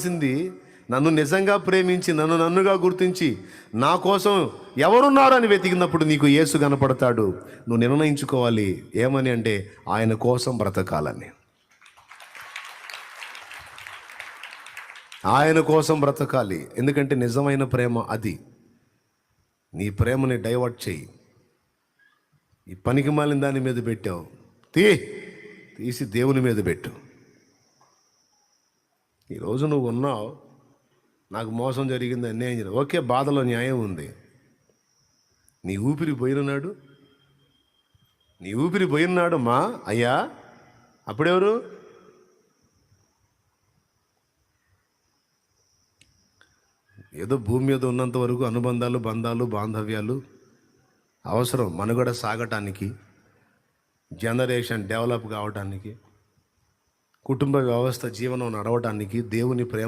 ఉండాల్సింది, నన్ను నిజంగా ప్రేమించి నన్నుగా గుర్తించి నా కోసం ఎవరున్నారు అని వెతికినప్పుడు నీకు యేసు కనపడతాడు. నువ్వు నిర్ణయించుకోవాలి ఏమని అంటే ఆయన కోసం బ్రతకాలని. ఆయన కోసం బ్రతకాలి. ఎందుకంటే నిజమైన ప్రేమ అది. నీ ప్రేమని డైవర్ట్ చేయి. ఈ పనికి మాలిన దాని మీద పెట్టావు, తీసి దేవుని మీద పెట్టు. ఈరోజు నువ్వు ఉన్నావు, నాకు మోసం జరిగింది, అన్యాయం జరిగింది, ఓకే, బాధలో న్యాయం ఉంది. నీ ఊపిరి పోయినాడు మా అయ్యా, అప్పుడెవరు? ఏదో భూమి మీద ఉన్నంత వరకు అనుబంధాలు, బంధాలు, బాంధవ్యాలు అవసరం మనుగడ సాగటానికి, జనరేషన్ డెవలప్ కావటానికి, కుటుంబ వ్యవస్థ జీవనం నడవటానికి, దేవుని ప్రేమ